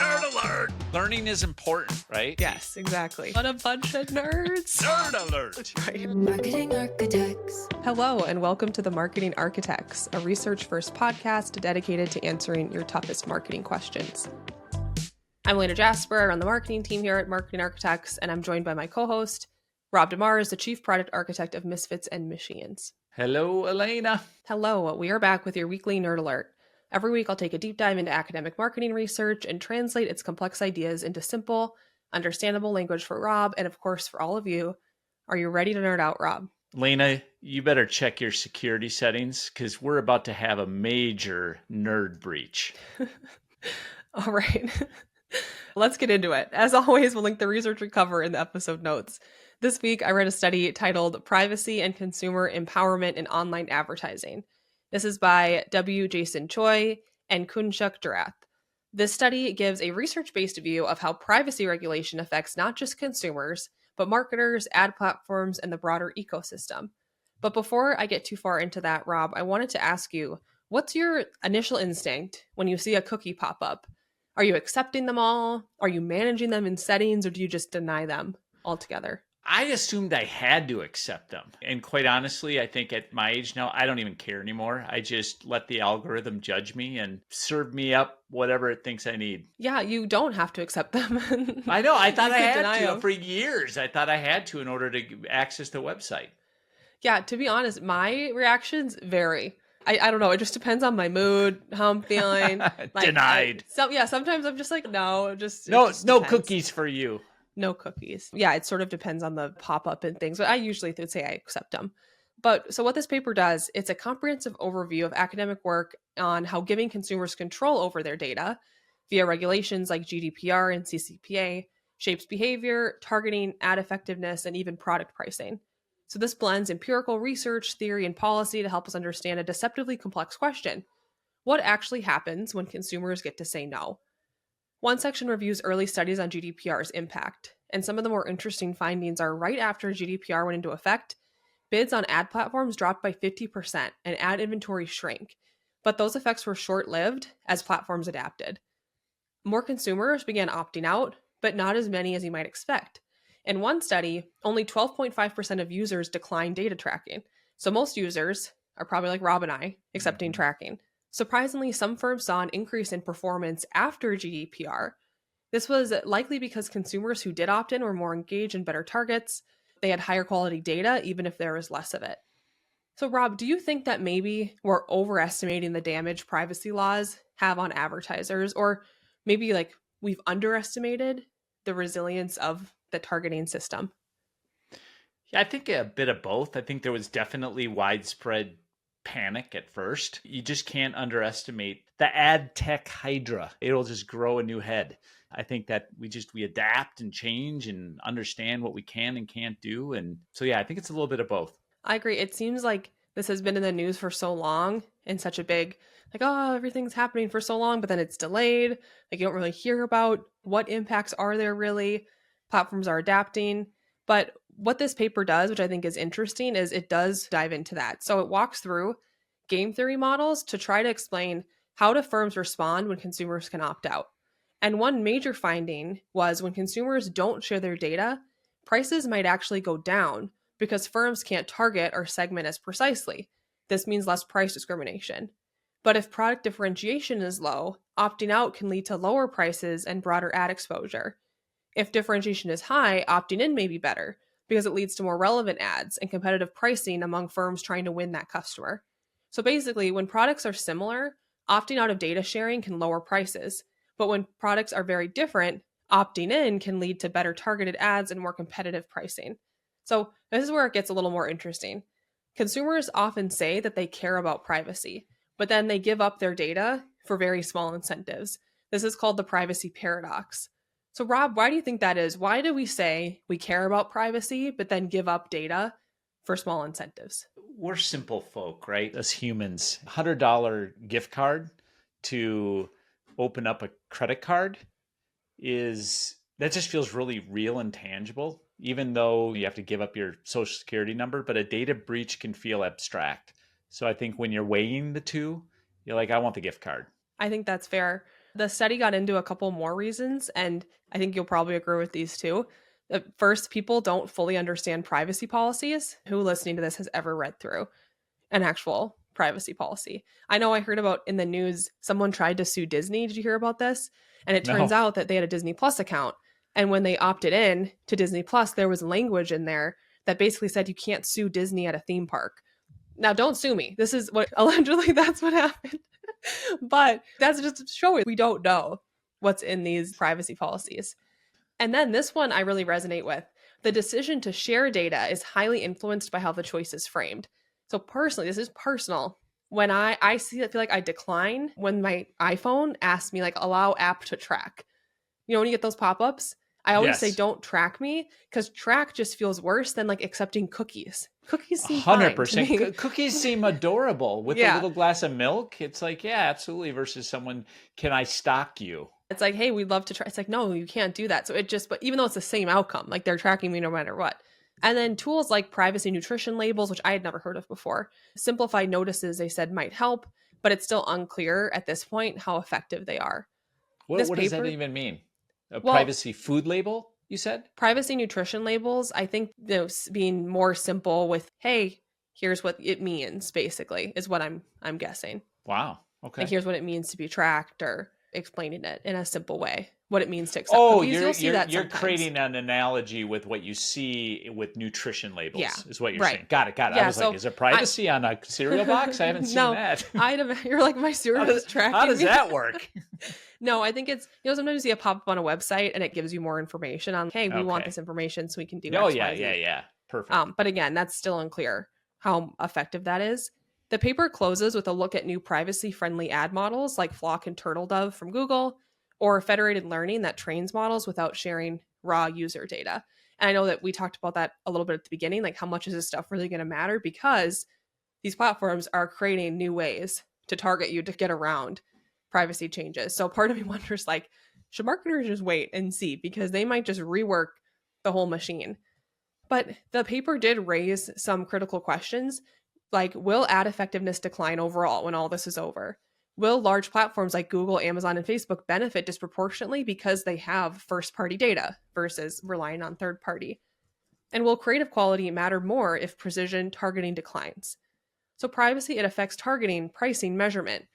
Nerd alert! Learning is important, right? Yes, exactly. What a bunch of nerds. Nerd alert! Right. Marketing Architects. Hello, and welcome to the Marketing Architects, a research-first podcast dedicated to answering your toughest marketing questions. I'm Elena Jasper. I run the marketing team here at Marketing Architects, and I'm joined by my co-host, Rob DeMars, the Chief Product Architect of Misfits and Machines. Hello, Elena. Hello, we are back with your weekly Nerd Alert. Every week, I'll take a deep dive into academic marketing research and translate its complex ideas into simple, understandable language for Rob and, of course, for all of you. Are you ready to nerd out, Rob? Lena, you better check your security settings because we're about to have a major nerd breach. All right. Let's get into it. As always, we'll link the research we cover in the episode notes. This week, I read a study titled Privacy and Consumer Empowerment in Online Advertising. This is by W. Jason Choi and Kunshuk Jerath. This study gives a research-based view of how privacy regulation affects not just consumers, but marketers, ad platforms, and the broader ecosystem. But before I get too far into that, Rob, I wanted to ask you, what's your initial instinct when you see a cookie pop up? Are you accepting them all? Are you managing them in settings, or do you just deny them altogether? I assumed I had to accept them. And quite honestly, I think at my age now, I don't even care anymore. I just let the algorithm judge me and serve me up whatever it thinks I need. Yeah, you don't have to accept them. I know. I thought I had to them. for years. I thought I had to in order to access the website. Yeah, to be honest, my reactions vary. I don't know. It just depends on my mood, how I'm feeling. Denied. Sometimes I'm just like, no, no depends. cookies for you. No cookies. Yeah, it sort of depends on the pop-up and things, but I usually would say I accept them. But so what this paper does, it's a comprehensive overview of academic work on how giving consumers control over their data via regulations like GDPR and CCPA shapes behavior, targeting, ad effectiveness, and even product pricing. So this blends empirical research, theory, and policy to help us understand a deceptively complex question. What actually happens when consumers get to say no? One section reviews early studies on GDPR's impact, and some of the more interesting findings are right after GDPR went into effect, bids on ad platforms dropped by 50% and ad inventory shrank, but those effects were short-lived as platforms adapted. More consumers began opting out, but not as many as you might expect. In one study, only 12.5% of users declined data tracking, so most users are probably like Rob and I, accepting tracking. Surprisingly, some firms saw an increase in performance after GDPR. This was likely because consumers who did opt in were more engaged and better targets. They had higher quality data, even if there was less of it. So, Rob, do you think that maybe we're overestimating the damage privacy laws have on advertisers, or maybe like we've underestimated the resilience of the targeting system? Yeah, I think a bit of both. I think there was definitely widespread panic at first. You just can't underestimate the ad tech hydra. It'll just grow a new head. I think that we adapt and change and understand what we can and can't do. And so, yeah, I think it's a little bit of both. I agree. It seems like this has been in the news for so long and such a big, like, oh, everything's happening for so long, but then it's delayed. Like, you don't really hear about what impacts are there really. Platforms are adapting. But what this paper does, which I think is interesting, is it does dive into that. So it walks through game theory models to try to explain how do firms respond when consumers can opt out. And one major finding was when consumers don't share their data, prices might actually go down because firms can't target or segment as precisely. This means less price discrimination. But if product differentiation is low, opting out can lead to lower prices and broader ad exposure. If differentiation is high, opting in may be better because it leads to more relevant ads and competitive pricing among firms trying to win that customer. So basically, when products are similar, opting out of data sharing can lower prices. But when products are very different, opting in can lead to better targeted ads and more competitive pricing. So this is where it gets a little more interesting. Consumers often say that they care about privacy, but then they give up their data for very small incentives. This is called the privacy paradox. So Rob, why do you think that is? Why do we say we care about privacy, but then give up data for small incentives? We're simple folk, right? As humans, $100 gift card to open up a credit card that just feels really real and tangible, even though you have to give up your social security number, but a data breach can feel abstract. So I think when you're weighing the two, you're like, I want the gift card. I think that's fair. The study got into a couple more reasons, and I think you'll probably agree with these too. First, people don't fully understand privacy policies. Who listening to this has ever read through an actual privacy policy? I know I heard about in the news, someone tried to sue Disney. Did you hear about this? And it turns No. out that they had a Disney Plus account. And when they opted in to Disney Plus, there was language in there that basically said you can't sue Disney at a theme park. Now, don't sue me. This is what allegedly that's what happened. But that's just to show you we don't know what's in these privacy policies. And then this one I really resonate with. The decision to share data is highly influenced by how the choice is framed. So personally, this is personal. When I feel like I decline when my iPhone asks me like allow app to track. You know, when you get those pop-ups, I always say Yes. don't track me because track just feels worse than like accepting cookies. Cookies seem fine to 100%. me. Cookies seem adorable with a Yeah. little glass of milk. It's like, yeah, absolutely. Versus someone, can I stalk you? It's like, hey, we'd love to try. It's like, no, you can't do that. So it just, but even though it's the same outcome, like they're tracking me no matter what. And then tools like privacy nutrition labels, which I had never heard of before, simplified notices they said might help, but it's still unclear at this point how effective they are. What This does that paper- even mean? A Well- privacy food label, you said? Privacy nutrition labels, I think, you know, being more simple with, hey, here's what it means, basically, is what I'm guessing. Wow. Okay. Like, here's what it means to be tracked, or explaining it in a simple way, what it means to accept Oh, cookies. You'll see that you're sometimes. creating an analogy with what you see with nutrition labels, Yeah, is what you're right. saying. Got it. Yeah, I was so like, is there privacy on a cereal box? I haven't seen No, that. You're like, my cereal is tracking How does me. that work? No, I think it's, you know, sometimes you see a pop-up on a website and it gives you more information on, hey, we want Okay. this information so we can do Oh, X, yeah, Y, Z. yeah. Perfect. But again, that's still unclear how effective that is. The paper closes with a look at new privacy-friendly ad models like Flock and Turtle Dove from Google, or federated learning that trains models without sharing raw user data. And I know that we talked about that a little bit at the beginning, like how much is this stuff really going to matter? Because these platforms are creating new ways to target you to get around privacy changes. So part of me wonders, like, should marketers just wait and see? Because they might just rework the whole machine. But the paper did raise some critical questions, like, will ad effectiveness decline overall when all this is over? Will large platforms like Google, Amazon, and Facebook benefit disproportionately because they have first-party data versus relying on third-party? And will creative quality matter more if precision targeting declines? So privacy, it affects targeting, pricing, measurement,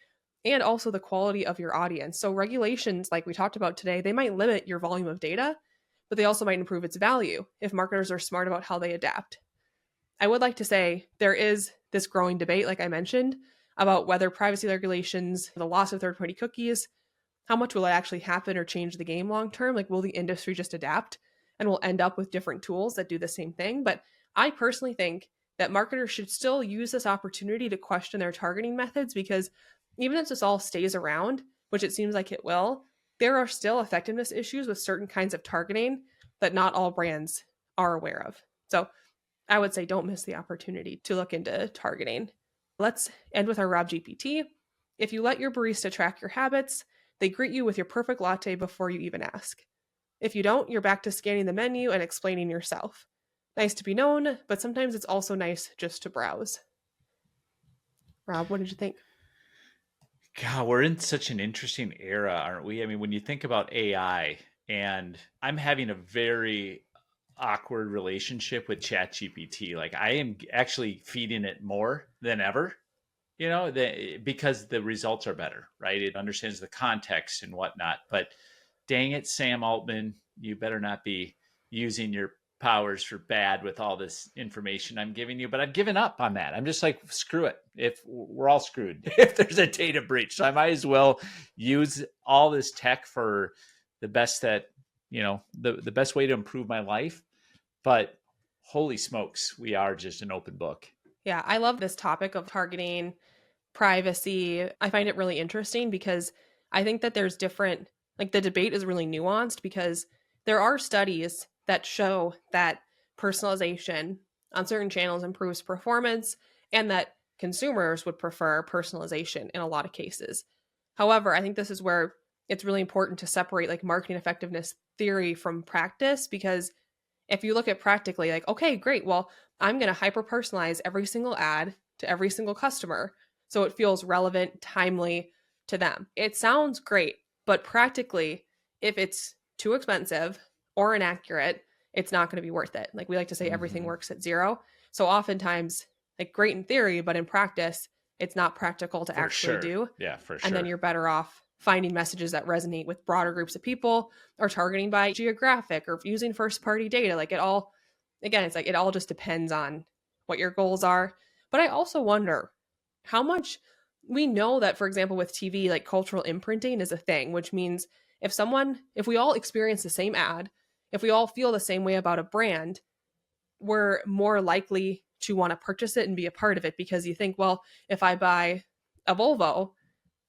and also the quality of your audience. So regulations, like we talked about today, they might limit your volume of data, but they also might improve its value if marketers are smart about how they adapt. I would like to say there is this growing debate, like I mentioned, about whether privacy regulations, the loss of third-party cookies, how much will it actually happen or change the game long term? Like, will the industry just adapt and we'll end up with different tools that do the same thing? But I personally think that marketers should still use this opportunity to question their targeting methods, because even if this all stays around, which it seems like it will, there are still effectiveness issues with certain kinds of targeting that not all brands are aware of. So I would say don't miss the opportunity to look into targeting. Let's end with our Rob GPT. If you let your barista track your habits, they greet you with your perfect latte before you even ask. If you don't, you're back to scanning the menu and explaining yourself. Nice to be known, but sometimes it's also nice just to browse. Rob, what did you think? God, we're in such an interesting era, aren't we? I mean, when you think about AI, and I'm having a very awkward relationship with ChatGPT. Like, I am actually feeding it more than ever, because the results are better, right? It understands the context and whatnot. But dang it, Sam Altman, you better not be using your powers for bad with all this information I'm giving you. But I've given up on that. I'm just like, screw it. If we're all screwed, if there's a data breach, so I might as well use all this tech for the best the best way to improve my life. But holy smokes, we are just an open book. Yeah, I love this topic of targeting, privacy. I find it really interesting because I think that there's different, like, the debate is really nuanced, because there are studies that show that personalization on certain channels improves performance and that consumers would prefer personalization in a lot of cases. However, I think this is where it's really important to separate like marketing effectiveness theory from practice, because if you look at practically, like, okay, great, well, I'm going to hyper personalize every single ad to every single customer so it feels relevant, timely to them. It sounds great, But practically, if it's too expensive or inaccurate, it's not going to be worth it. Like we like to say, everything works at zero. So oftentimes, like great in theory, but in practice, it's not practical to For actually sure. do. Yeah, for And then sure. you're better off finding messages that resonate with broader groups of people or targeting by geographic or using first party data. Like it all, again, it's like it all just depends on what your goals are. But I also wonder how much we know that, for example, with TV, like cultural imprinting is a thing, which means if we all experience the same ad, if we all feel the same way about a brand, we're more likely to want to purchase it and be a part of it because you think, well, if I buy a Volvo,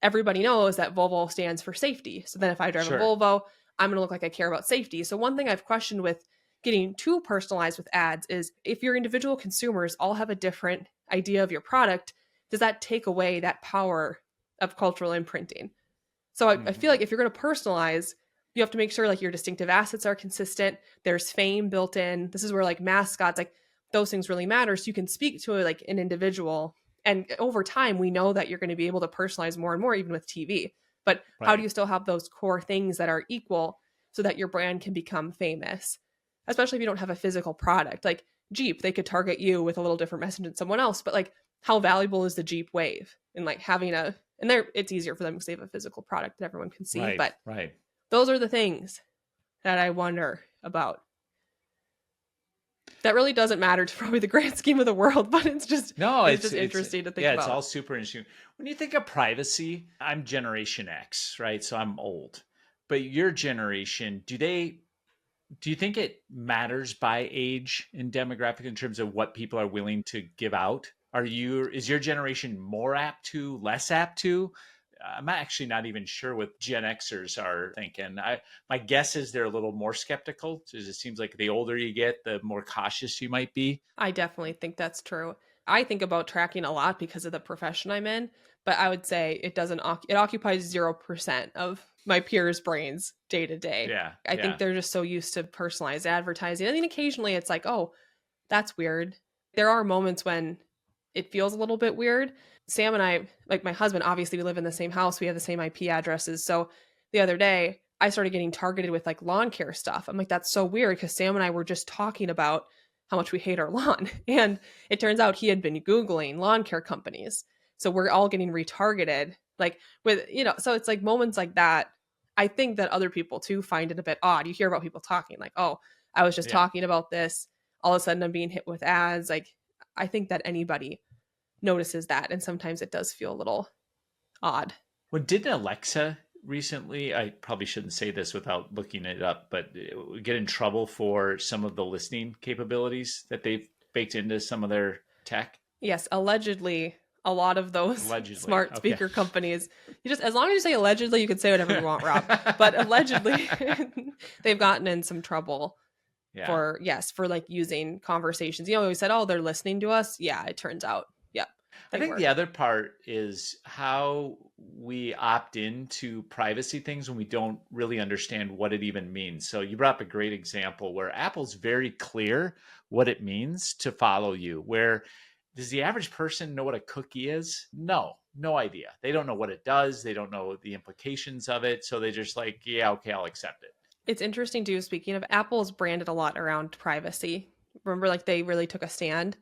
everybody knows that Volvo stands for safety. So then if I drive a Sure. Volvo, I'm going to look like I care about safety. So one thing I've questioned with getting too personalized with ads is if your individual consumers all have a different idea of your product, does that take away that power of cultural imprinting? So I feel like if you're going to personalize, you have to make sure like your distinctive assets are consistent. There's fame built in. This is where like mascots, like those things really matter. So you can speak to like an individual. And over time, we know that you're going to be able to personalize more and more, even with TV. But how do Right. you still have those core things that are equal so that your brand can become famous? Especially if you don't have a physical product. Like Jeep, they could target you with a little different message than someone else. But like, how valuable is the Jeep Wave? And like having and there it's easier for them because they have a physical product that everyone can see. Right. But Right. those are the things that I wonder about. That really doesn't matter to probably the grand scheme of the world, but it's just No, interesting to think yeah, about. it's all super interesting. When you think of privacy, I'm Generation X, right? So I'm old. But your generation, do you think it matters by age and demographic in terms of what people are willing to give out? Is your generation more apt to, less apt to? I'm actually not even sure what Gen Xers are thinking. My guess is they're a little more skeptical because it seems like the older you get, the more cautious you might be. I definitely think that's true. I think about tracking a lot because of the profession I'm in, but I would say it doesn't it occupies 0% of my peers' brains day to day. Yeah, I think yeah, they're just so used to personalized advertising. I mean, occasionally it's like, oh, that's weird. There are moments when it feels a little bit weird. Sam and I, like my husband, obviously we live in the same house. We have the same IP addresses. So the other day, I started getting targeted with like lawn care stuff. I'm like, that's so weird because Sam and I were just talking about how much we hate our lawn. And it turns out he had been Googling lawn care companies. So we're all getting retargeted. Like with, so it's like moments like that. I think that other people too find it a bit odd. You hear about people talking like, oh, I was just yeah. talking about this. All of a sudden I'm being hit with ads. Like I think that anybody notices that. And sometimes it does feel a little odd. Well, didn't Alexa recently, I probably shouldn't say this without looking it up, but get in trouble for some of the listening capabilities that they've baked into some of their tech? Yes, allegedly, a lot of those Allegedly. smart Okay. speaker companies, as long as you say allegedly, you can say whatever you want, Rob. But allegedly, they've gotten in some trouble Yeah. for like using conversations. We said, oh, they're listening to us. Yeah, it turns out. Yep. I think the other part is how we opt into privacy things when we don't really understand what it even means. So you brought up a great example where Apple's very clear what it means to follow you. Where does the average person know what a cookie is? No idea. They don't know what it does. They don't know the implications of it. So they're just like, yeah, okay, I'll accept it. It's interesting too. Speaking of, Apple's branded a lot around privacy. Remember, like they really took a stand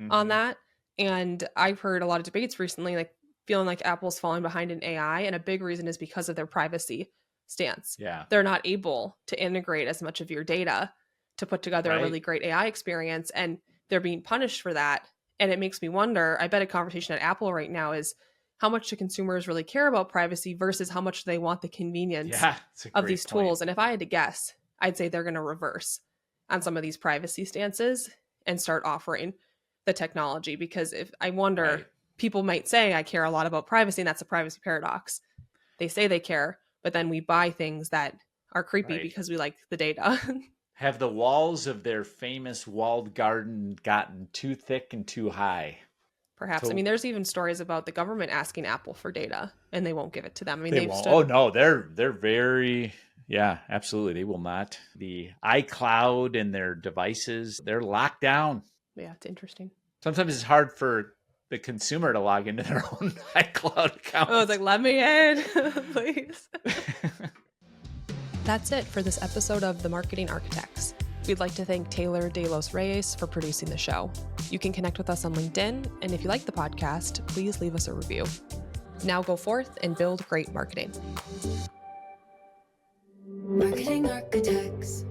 on that. And I've heard a lot of debates recently, like feeling like Apple's falling behind in AI. And a big reason is because of their privacy stance. Yeah. They're not able to integrate as much of your data to put together a really great AI experience. And they're being punished for that. And it makes me wonder, I bet a conversation at Apple right now is how much do consumers really care about privacy versus how much do they want the convenience of these tools. And if I had to guess, I'd say they're going to reverse on some of these privacy stances and start offering the technology, because if I wonder, people might say I care a lot about privacy, and that's a privacy paradox. They say they care, but then we buy things that are creepy because we like the data. Have the walls of their famous walled garden gotten too thick and too high? Perhaps. I mean, there's even stories about the government asking Apple for data and they won't give it to them. I mean, they won't. Oh no, they're very, yeah, absolutely. They will not. The iCloud and their devices, they're locked down. Yeah, it's interesting. Sometimes it's hard for the consumer to log into their own iCloud account. I was like, let me in, please. That's it for this episode of The Marketing Architects. We'd like to thank Taylor De Los Reyes for producing the show. You can connect with us on LinkedIn, and if you like the podcast, please leave us a review. Now go forth and build great marketing. Marketing Architects.